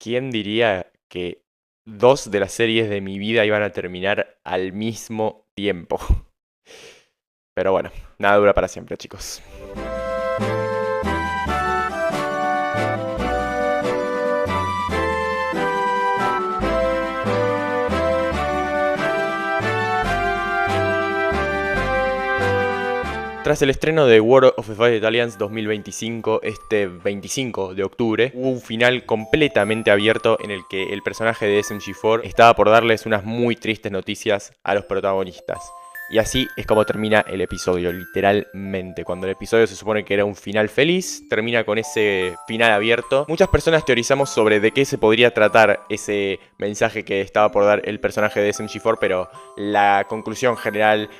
¿Quién diría que dos de las series de mi vida iban a terminar al mismo tiempo? Pero bueno, nada dura para siempre, chicos. Tras el estreno de War of the Five Italians 2025, este 25 de octubre, hubo un final completamente abierto en el que el personaje de SMG4 estaba por darles unas muy tristes noticias a los protagonistas. Y así es como termina el episodio, literalmente. Cuando el episodio se supone que era un final feliz, termina con ese final abierto. Muchas personas teorizamos sobre de qué se podría tratar ese mensaje que estaba por dar el personaje de SMG4, pero la conclusión general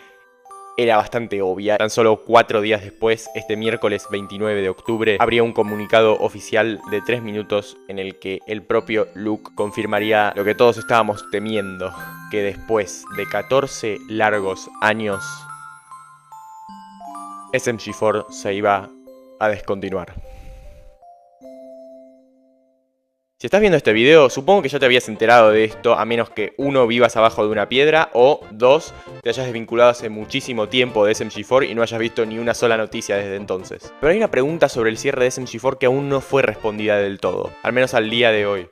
era bastante obvia. Tan solo 4 días después, este miércoles 29 de octubre, habría un comunicado oficial de 3 minutos en el que el propio Luke confirmaría lo que todos estábamos temiendo, que después de 14 largos años, SMG4 se iba a descontinuar. Si estás viendo este video, supongo que ya te habías enterado de esto, a menos que 1, vivas abajo de una piedra, o 2, te hayas desvinculado hace muchísimo tiempo de SMG4 y no hayas visto ni una sola noticia desde entonces. Pero hay una pregunta sobre el cierre de SMG4 que aún no fue respondida del todo, al menos al día de hoy.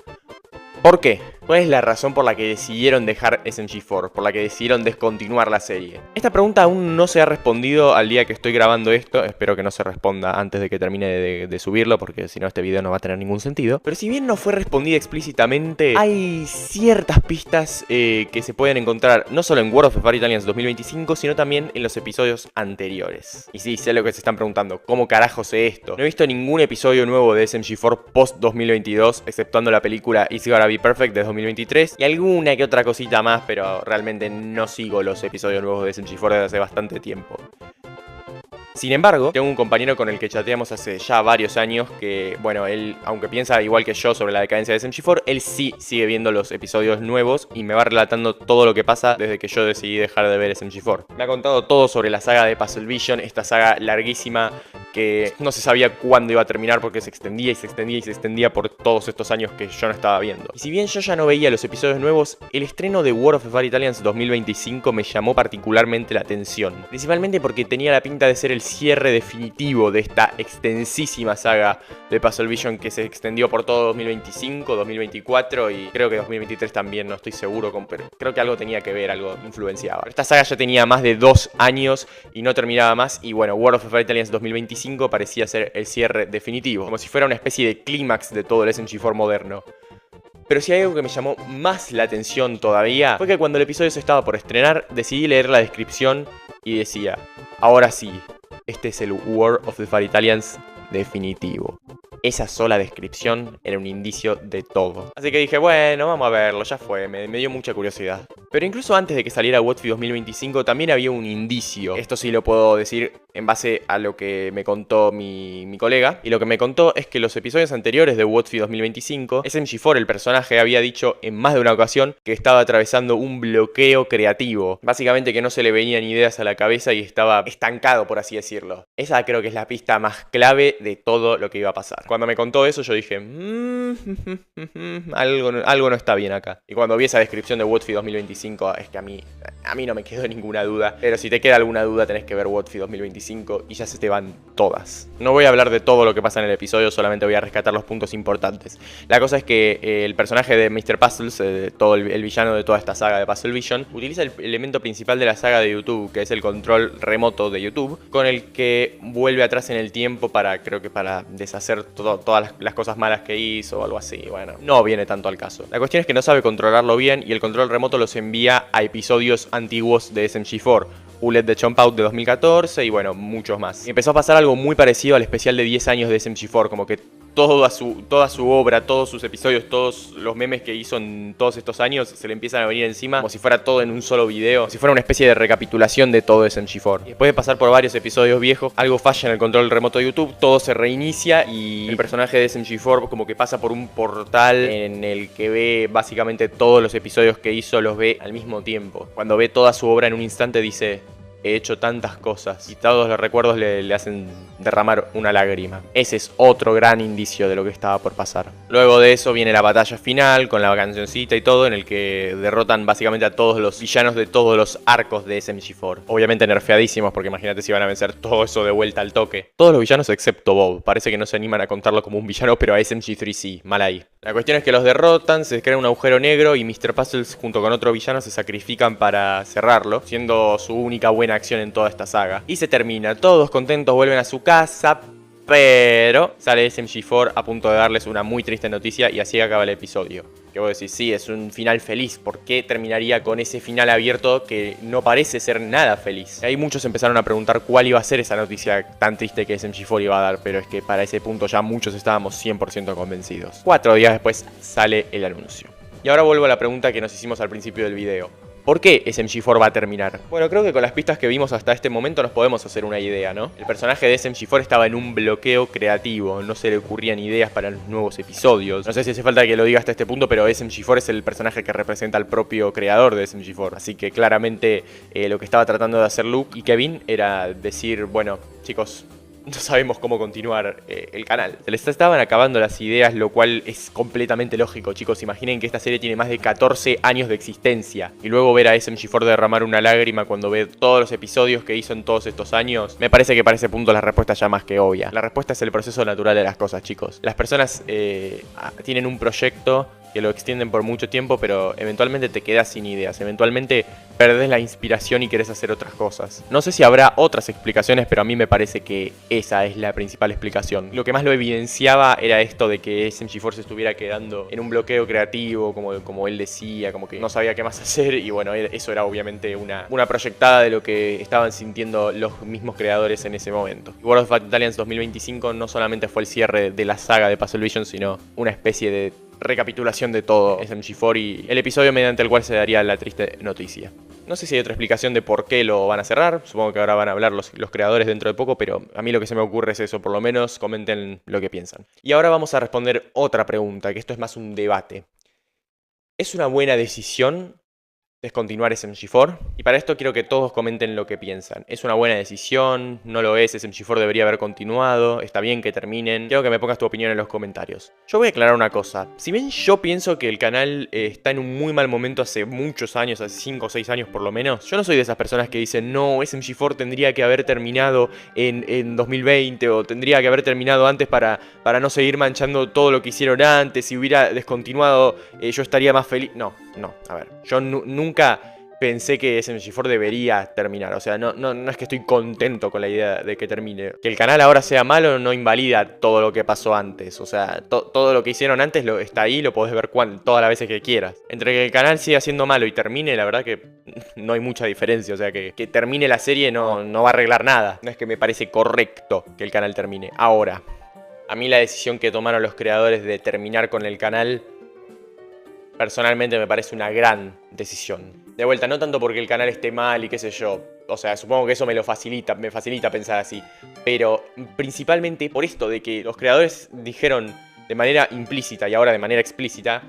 ¿Por qué? ¿Cuál es la razón por la que decidieron dejar SMG4? ¿Por la que decidieron descontinuar la serie? Esta pregunta aún no se ha respondido al día que estoy grabando esto. Espero que no se responda antes de que termine de subirlo, porque si no este video no va a tener ningún sentido. Pero si bien no fue respondida explícitamente, hay ciertas pistas que se pueden encontrar no solo en War of the Five Italians 2025, sino también en los episodios anteriores. Y sí, sé lo que se están preguntando, ¿cómo carajo sé esto? No he visto ningún episodio nuevo de SMG4 post 2022, exceptuando la película It's Gotta Be Perfect de 2023 y alguna que otra cosita más, pero realmente no sigo los episodios nuevos de SMG4 desde hace bastante tiempo. Sin embargo, tengo un compañero con el que chateamos hace ya varios años que, bueno, él, aunque piensa igual que yo sobre la decadencia de SMG4, él sí sigue viendo los episodios nuevos y me va relatando todo lo que pasa desde que yo decidí dejar de ver SMG4. Me ha contado todo sobre la saga de Puzzle Vision, esta saga larguísima que no se sabía cuándo iba a terminar porque se extendía y se extendía y se extendía por todos estos años que yo no estaba viendo. Y si bien yo ya no veía los episodios nuevos, el estreno de War of the Five Italians 2025 me llamó particularmente la atención. Principalmente porque tenía la pinta de ser el cierre definitivo de esta extensísima saga de Puzzle Vision que se extendió por todo 2025, 2024 y creo que 2023 también, no estoy seguro, pero creo que algo tenía que ver, algo influenciaba. Esta saga ya tenía más de 2 años y no terminaba más y bueno, War of the Five Italians 2025 parecía ser el cierre definitivo, como si fuera una especie de clímax de todo el SMG4 moderno. Pero si hay algo que me llamó más la atención todavía, fue que cuando el episodio se estaba por estrenar, decidí leer la descripción y decía, ahora sí, este es el War of the Five Italians definitivo. Esa sola descripción era un indicio de todo. Así que dije, bueno, vamos a verlo, ya fue, me dio mucha curiosidad. Pero incluso antes de que saliera WOTFI 2025 también había un indicio. Esto sí lo puedo decir en base a lo que me contó mi colega. Y lo que me contó es que los episodios anteriores de WOTFI 2025, SMG4, el personaje, había dicho en más de una ocasión que estaba atravesando un bloqueo creativo. Básicamente que no se le venían ideas a la cabeza y estaba estancado, por así decirlo. Esa creo que es la pista más clave de todo lo que iba a pasar. Cuando me contó eso yo dije, algo no está bien acá. Y cuando vi esa descripción de WOTFI 2025, es que a mí no me quedó ninguna duda. Pero si te queda alguna duda tenés que ver WOTFI 2025 y ya se te van todas. No voy a hablar de todo lo que pasa en el episodio, solamente voy a rescatar los puntos importantes. La cosa es que el personaje de Mr. Puzzles, todo el villano de toda esta saga de Puzzle Vision, utiliza el elemento principal de la saga de YouTube, que es el control remoto de YouTube, con el que vuelve atrás en el tiempo creo que para deshacer todas las cosas malas que hizo o algo así. Bueno, no viene tanto al caso. La cuestión es que no sabe controlarlo bien y el control remoto los envía a episodios antiguos de SMG4. Bullet de Chomp Out de 2014 y bueno, muchos más. Y empezó a pasar algo muy parecido al especial de 10 años de SMG4, como que toda su obra, todos sus episodios, todos los memes que hizo en todos estos años se le empiezan a venir encima como si fuera todo en un solo video, como si fuera una especie de recapitulación de todo SMG4. Y después de pasar por varios episodios viejos, algo falla en el control remoto de YouTube, todo se reinicia y el personaje de SMG4 como que pasa por un portal en el que ve básicamente todos los episodios que hizo, los ve al mismo tiempo. Cuando ve toda su obra en un instante dice, he hecho tantas cosas y todos los recuerdos le hacen derramar una lágrima. Ese es otro gran indicio de lo que estaba por pasar. Luego de eso viene la batalla final con la cancioncita y todo, en el que derrotan básicamente a todos los villanos de todos los arcos de SMG4. Obviamente nerfeadísimos, porque imagínate si van a vencer todo eso de vuelta al toque. Todos los villanos excepto Bob. Parece que no se animan a contarlo como un villano, pero a SMG3 sí. Mal ahí. La cuestión es que los derrotan, se crea un agujero negro y Mr. Puzzles junto con otro villano se sacrifican para cerrarlo, siendo su única buena acción en toda esta saga. Y se termina. Todos contentos vuelven a su casa, pero sale SMG4 a punto de darles una muy triste noticia y así acaba el episodio. Que vos decís, sí, es un final feliz. ¿Por qué terminaría con ese final abierto que no parece ser nada feliz? Y ahí muchos empezaron a preguntar cuál iba a ser esa noticia tan triste que SMG4 iba a dar, pero es que para ese punto ya muchos estábamos 100% convencidos. 4 días después sale el anuncio. Y ahora vuelvo a la pregunta que nos hicimos al principio del video. ¿Por qué SMG4 va a terminar? Bueno, creo que con las pistas que vimos hasta este momento nos podemos hacer una idea, ¿no? El personaje de SMG4 estaba en un bloqueo creativo, no se le ocurrían ideas para los nuevos episodios. No sé si hace falta que lo diga hasta este punto, pero SMG4 es el personaje que representa al propio creador de SMG4. Así que claramente lo que estaba tratando de hacer Luke y Kevin era decir, bueno, chicos, no sabemos cómo continuar el canal. Se les estaban acabando las ideas, lo cual es completamente lógico, chicos. Imaginen que esta serie tiene más de 14 años de existencia. Y luego ver a SMG4 derramar una lágrima cuando ve todos los episodios que hizo en todos estos años. Me parece que para ese punto la respuesta ya más que obvia. La respuesta es el proceso natural de las cosas, chicos. Las personas tienen un proyecto que lo extienden por mucho tiempo, pero eventualmente te quedas sin ideas. Eventualmente perdés la inspiración y querés hacer otras cosas. No sé si habrá otras explicaciones, pero a mí me parece que esa es la principal explicación. Lo que más lo evidenciaba era esto de que SMG4 se estuviera quedando en un bloqueo creativo, como él decía, como que no sabía qué más hacer. Y bueno, eso era obviamente una proyectada de lo que estaban sintiendo los mismos creadores en ese momento. Y World of Battalions 2025 no solamente fue el cierre de la saga de Puzzle Vision, sino una especie de recapitulación de todo SMG4 y el episodio mediante el cual se daría la triste noticia. No sé si hay otra explicación de por qué lo van a cerrar, supongo que ahora van a hablar los creadores dentro de poco, pero a mí lo que se me ocurre es eso, por lo menos comenten lo que piensan. Y ahora vamos a responder otra pregunta, que esto es más un debate. ¿Es una buena decisión descontinuar SMG4? Y para esto quiero que todos comenten lo que piensan. ¿Es una buena decisión? ¿No lo es? ¿SMG4 debería haber continuado? ¿Está bien que terminen? Quiero que me pongas tu opinión en los comentarios. Yo voy a aclarar una cosa. Si bien yo pienso que el canal está en un muy mal momento hace muchos años, hace 5 o 6 años por lo menos, yo no soy de esas personas que dicen no, SMG4 tendría que haber terminado en 2020 o tendría que haber terminado antes para no seguir manchando todo lo que hicieron antes. Si hubiera descontinuado yo estaría más feliz. No, a ver, yo nunca pensé que SMG4 debería terminar. O sea, no es que estoy contento con la idea de que termine. Que el canal ahora sea malo no invalida todo lo que pasó antes. O sea, todo lo que hicieron antes está ahí, lo podés ver todas las veces que quieras. Entre que el canal siga siendo malo y termine, la verdad que no hay mucha diferencia. O sea, que termine la serie no va a arreglar nada. No es que me parece correcto que el canal termine. Ahora, a mí la decisión que tomaron los creadores de terminar con el canal personalmente me parece una gran decisión. De vuelta, no tanto porque el canal esté mal y qué sé yo. O sea, supongo que eso me facilita pensar así. Pero principalmente por esto de que los creadores dijeron de manera implícita y ahora de manera explícita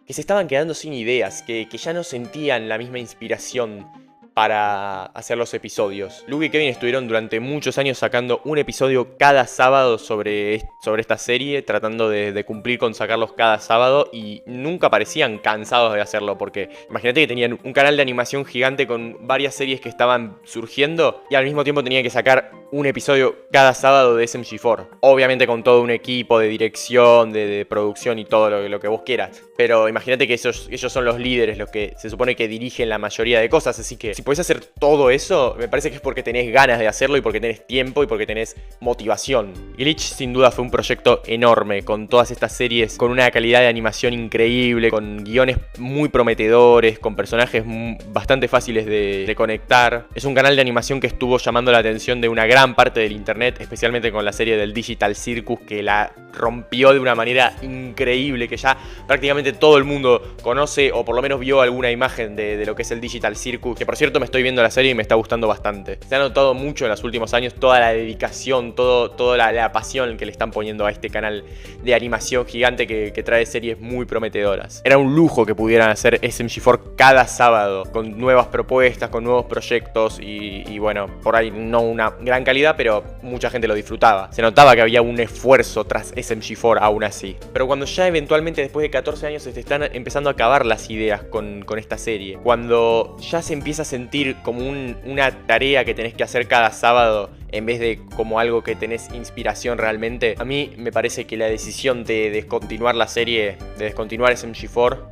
que se estaban quedando sin ideas, que ya no sentían la misma inspiración para hacer los episodios. Luke y Kevin estuvieron durante muchos años sacando un episodio cada sábado sobre esta serie, tratando de cumplir con sacarlos cada sábado y nunca parecían cansados de hacerlo, porque imagínate que tenían un canal de animación gigante con varias series que estaban surgiendo y al mismo tiempo tenían que sacar un episodio cada sábado de SMG4. Obviamente con todo un equipo de dirección, de producción y todo lo que vos quieras. Pero imagínate que ellos son los líderes, los que se supone que dirigen la mayoría de cosas, así que si podés hacer todo eso, me parece que es porque tenés ganas de hacerlo y porque tenés tiempo y porque tenés motivación. Glitch sin duda fue un proyecto enorme, con todas estas series, con una calidad de animación increíble, con guiones muy prometedores, con personajes bastante fáciles de conectar. Es un canal de animación que estuvo llamando la atención de una gran parte del internet, especialmente con la serie del Digital Circus, que la rompió de una manera increíble, que ya prácticamente todo el mundo conoce o por lo menos vio alguna imagen de lo que es el Digital Circus, que por cierto me estoy viendo la serie y me está gustando bastante. Se ha notado mucho en los últimos años toda la dedicación, toda la pasión que le están poniendo a este canal de animación gigante que trae series muy prometedoras. Era un lujo que pudieran hacer SMG4 cada sábado, con nuevas propuestas, con nuevos proyectos y bueno, por ahí no una gran calidad, pero mucha gente lo disfrutaba. Se notaba que había un esfuerzo tras SMG4 aún así. Pero cuando ya eventualmente después de 14 años se te están empezando a acabar las ideas con esta serie, cuando ya se empieza a sentir como una tarea que tenés que hacer cada sábado en vez de como algo que tenés inspiración realmente, a mí me parece que la decisión de descontinuar la serie, de descontinuar SMG4,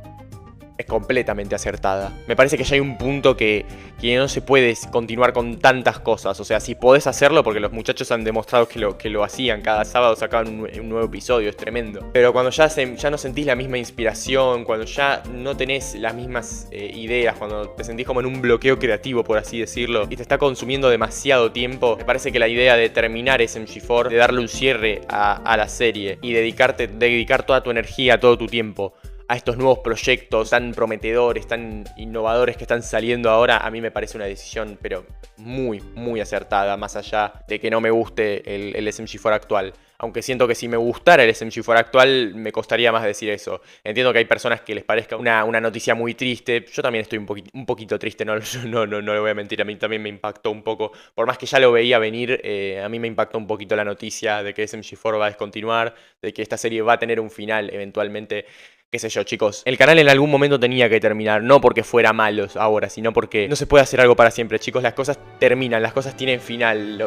es completamente acertada. Me parece que ya hay un punto que no se puede continuar con tantas cosas. O sea, si podés hacerlo, porque los muchachos han demostrado que lo hacían. Cada sábado sacaban un nuevo episodio, es tremendo. Pero cuando ya no sentís la misma inspiración, cuando ya no tenés las mismas ideas, cuando te sentís como en un bloqueo creativo, por así decirlo, y te está consumiendo demasiado tiempo, me parece que la idea de terminar SMG4, de darle un cierre a la serie y dedicar toda tu energía, todo tu tiempo a estos nuevos proyectos tan prometedores, tan innovadores que están saliendo ahora, a mí me parece una decisión, pero muy, muy acertada, más allá de que no me guste el SMG4 actual. Aunque siento que si me gustara el SMG4 actual, me costaría más decir eso. Entiendo que hay personas que les parezca una noticia muy triste. Yo también estoy un poquito triste, no le voy a mentir. A mí también me impactó un poco. Por más que ya lo veía venir, a mí me impactó un poquito la noticia de que SMG4 va a descontinuar, de que esta serie va a tener un final eventualmente. Qué sé yo, chicos, el canal en algún momento tenía que terminar, no porque fuera malo ahora, sino porque no se puede hacer algo para siempre, chicos. Las cosas terminan, las cosas tienen final,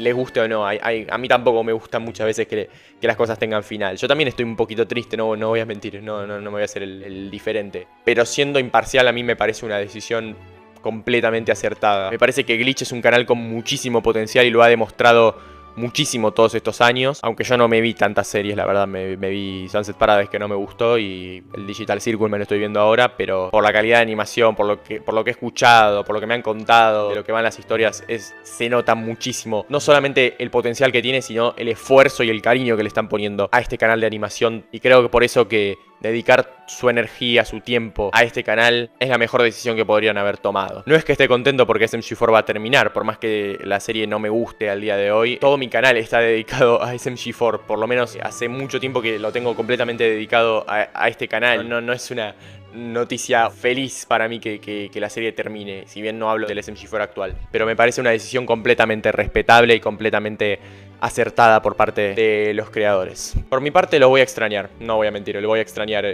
les guste o no. A mí tampoco me gustan muchas veces que las cosas tengan final. Yo también estoy un poquito triste, no voy a mentir, no me voy a hacer el diferente. Pero siendo imparcial, a mí me parece una decisión completamente acertada. Me parece que Glitch es un canal con muchísimo potencial y lo ha demostrado muchísimo todos estos años, aunque yo no me vi tantas series, la verdad. Me vi Sunset Paradise, que no me gustó, y el Digital Circle me lo estoy viendo ahora, pero por la calidad de animación, por lo que he escuchado, por lo que me han contado, de lo que van las historias, se nota muchísimo, no solamente el potencial que tiene, sino el esfuerzo y el cariño que le están poniendo a este canal de animación, y creo que por eso que dedicar su energía, su tiempo a este canal es la mejor decisión que podrían haber tomado. No es que esté contento porque SMG4 va a terminar, por más que la serie no me guste al día de hoy. Todo mi canal está dedicado a SMG4, por lo menos hace mucho tiempo que lo tengo completamente dedicado a este canal. No es una noticia feliz para mí que la serie termine, si bien no hablo del SMG4 actual. Pero me parece una decisión completamente respetable y completamente acertada por parte de los creadores. Por mi parte lo voy a extrañar, no voy a mentir, lo voy a extrañar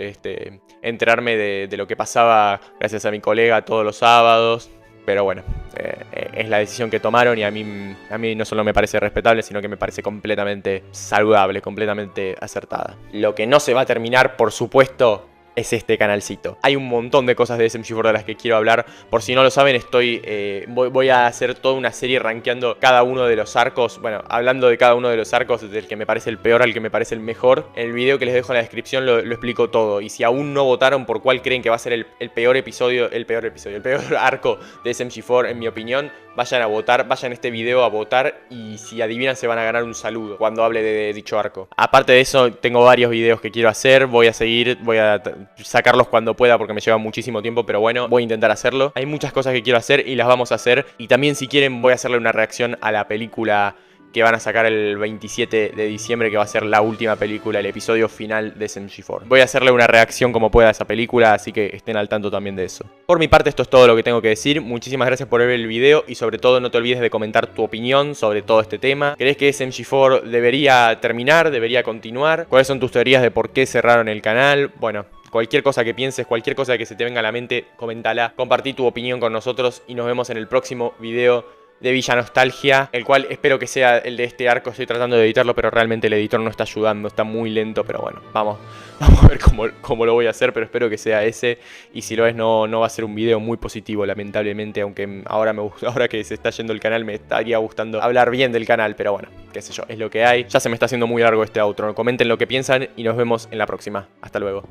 enterarme de lo que pasaba gracias a mi colega todos los sábados. Pero bueno, es la decisión que tomaron y a mí no solo me parece respetable, sino que me parece completamente saludable, completamente acertada. Lo que no se va a terminar, por supuesto, es este canalcito. Hay un montón de cosas de SMG4 de las que quiero hablar. Por si no lo saben, voy a hacer toda una serie rankeando cada uno de los arcos. Bueno, hablando de cada uno de los arcos, del que me parece el peor al que me parece el mejor. En el video que les dejo en la descripción lo explico todo. Y si aún no votaron por cuál creen que va a ser el peor arco de SMG4, en mi opinión, vayan a votar, vayan a este video a votar. Y si adivinan, se van a ganar un saludo cuando hable de dicho arco. Aparte de eso, tengo varios videos que quiero hacer. Voy a sacarlos cuando pueda porque me lleva muchísimo tiempo, pero bueno, voy a intentar hacerlo. Hay muchas cosas que quiero hacer y las vamos a hacer. Y también, si quieren, voy a hacerle una reacción a la película que van a sacar el 27 de diciembre, que va a ser la última película, el episodio final de SMG4. Voy a hacerle una reacción como pueda a esa película, así que estén al tanto también de eso. Por mi parte, esto es todo lo que tengo que decir. Muchísimas gracias por ver el video y sobre todo no te olvides de comentar tu opinión sobre todo este tema. ¿Crees que SMG4 debería terminar, debería continuar? ¿Cuáles son tus teorías de por qué cerraron el canal? Bueno, cualquier cosa que pienses, cualquier cosa que se te venga a la mente, coméntala. Compartí tu opinión con nosotros y nos vemos en el próximo video de Villa Nostalgia, el cual espero que sea el de este arco. Estoy tratando de editarlo, pero realmente el editor no está ayudando, está muy lento, pero bueno, vamos a ver cómo lo voy a hacer, pero espero que sea ese, y si lo es no va a ser un video muy positivo, lamentablemente, aunque ahora que se está yendo el canal me estaría gustando hablar bien del canal, pero bueno, qué sé yo, es lo que hay. Ya se me está haciendo muy largo este outro. Comenten lo que piensan y nos vemos en la próxima. Hasta luego.